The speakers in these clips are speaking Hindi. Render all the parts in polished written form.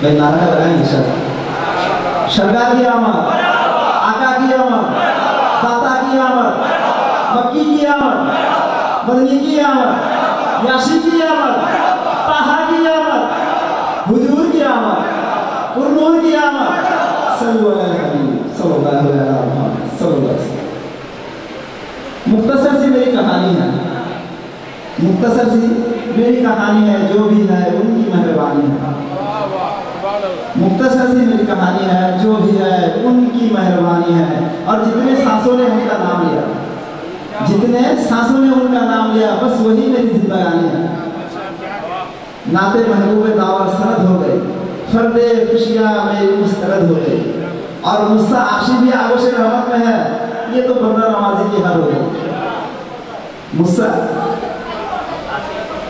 मैं नारा लगाएंगे सरकार की आमद, आका की आमद, दाता की आमद, मक्की की आमद, मदनी की आमद, यासी की आमद, ताहा की आमद, हुजूर की आमद, कुरनूर की आमद, सल्लल्लाहु अलैहि वसल्लम। मुख्तसर सी मेरी कहानी है, मुख्तसर सी मेरी कहानी है, जो भी है उनकी मेहरबानी है। मुख्तसर सी मेरी कहानी है, जो भी है उनकी मेहरबानी है। और जितने सांसों ने उनका नाम लिया, जितने सांसों ने उनका नाम लिया, बस वही मेरी जिंदगानी है। नाते महबूबे दावर सरद हो गए, फर्दे खुशियाँ मेरी मुस्तरद हो गई। और मुस्सा आशी भी आगोश रहमत में है, ये तो बंदा नवाजी की हद हो गई।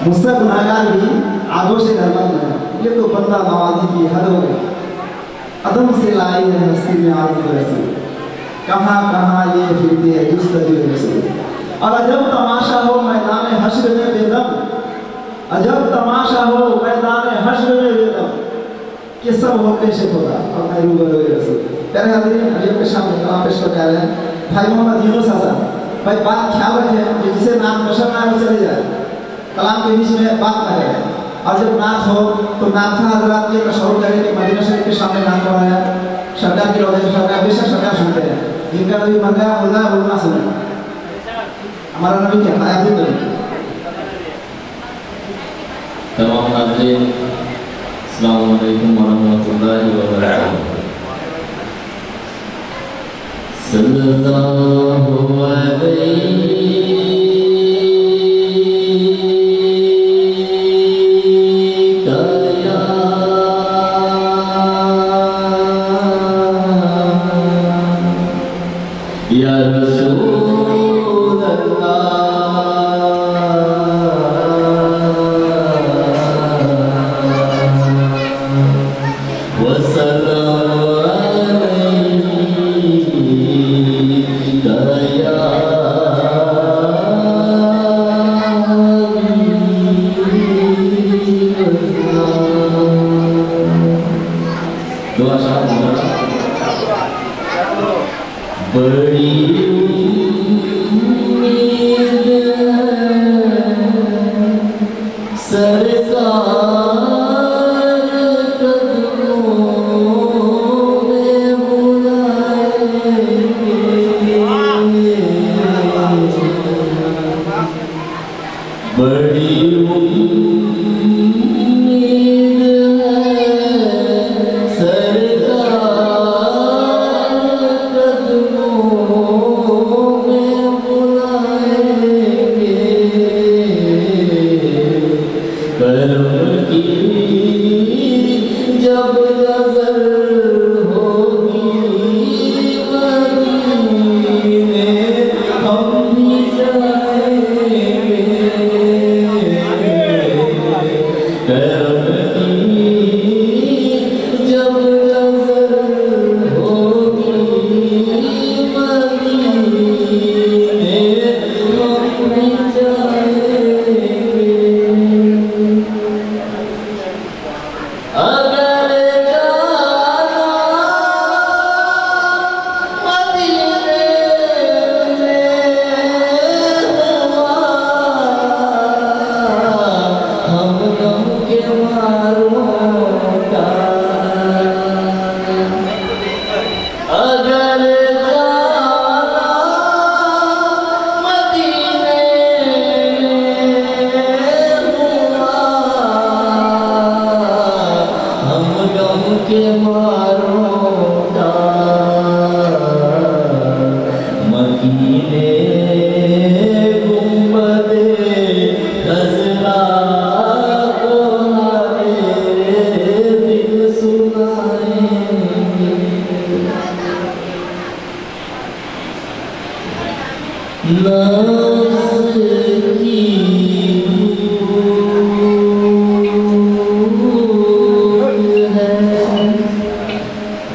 मुस्सा गुनाहगार भी आगोश रहमत में है, ये तो बंदा नवाजी की हद हो गई। अदम से लाई है हस्ती में आरज़ू रसूल, कहाँ कहाँ ये फिरती है जुस्तजू रसूल। और अजब तमाशा हो मैदान हश्र में बेदम, अजब तमाशा हो मैदान हश्र में बेदम, कि सब होते से खुदा और मैं रूबरू रसूल। प्यारे हाज़रीन, अभी आपके सामने कलाम पेश करने आ रहे हैं भाई मोहम्मद यूनुस हसन भाई। बात ख्याल रखें कि जिसे नाम पसंद ना हो चले जाए, कलाम के बीच में बात ना करें। और जब नात हो तो नात का हजरात ये तशव्वुर करें कि मदीना शरीफ के सामने नात हो रहा है, सरकार की रोज़े सरकार बेशक सरकार सुनते हैं, जिनका नबी मर गया बोलना बोलना सुने। हमारा नबी क्या है आदि नबी। तमाम नाज़रीन अस्सलामु अलैकुम वरहमतुल्लाहि वबरकातुहू। सल्लल्लाहु अलैहि या रसूल अल्लाह वसल्लम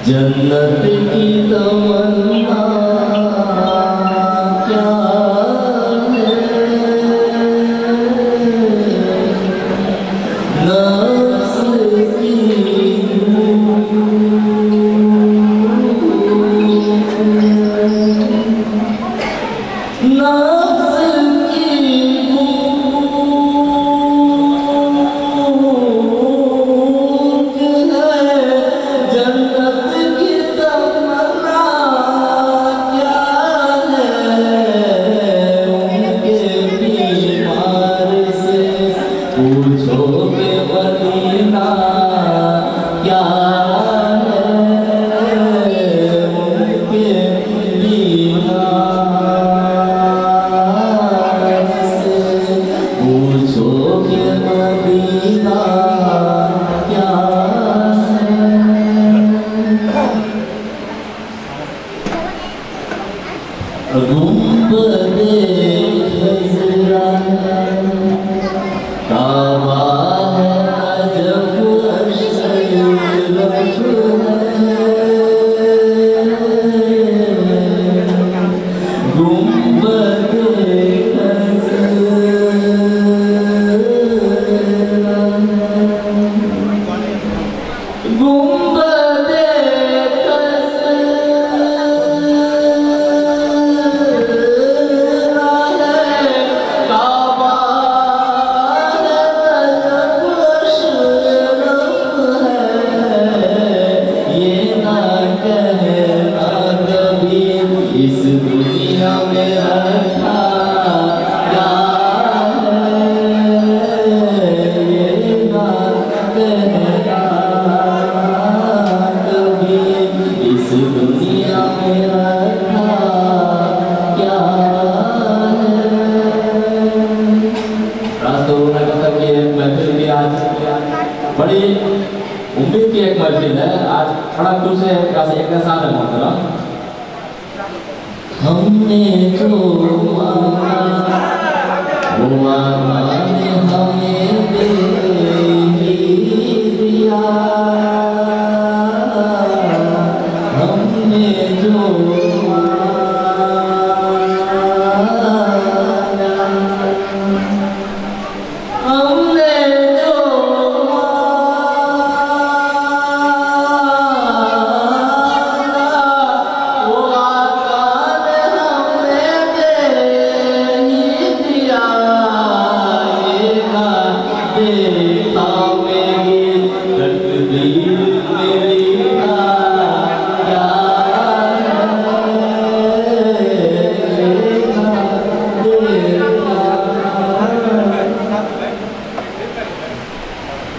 जन्नत की तमन्ना क्या है, नफ्स की मदीना क्या बड़ी उम्मीद की एक महफिल है। आज खड़गपुर से एक साथ है मोहतरम। हमने जो मांगा वो ने हमें दे दिया, हमने जो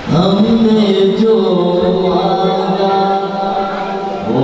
हमने जो मांगा वो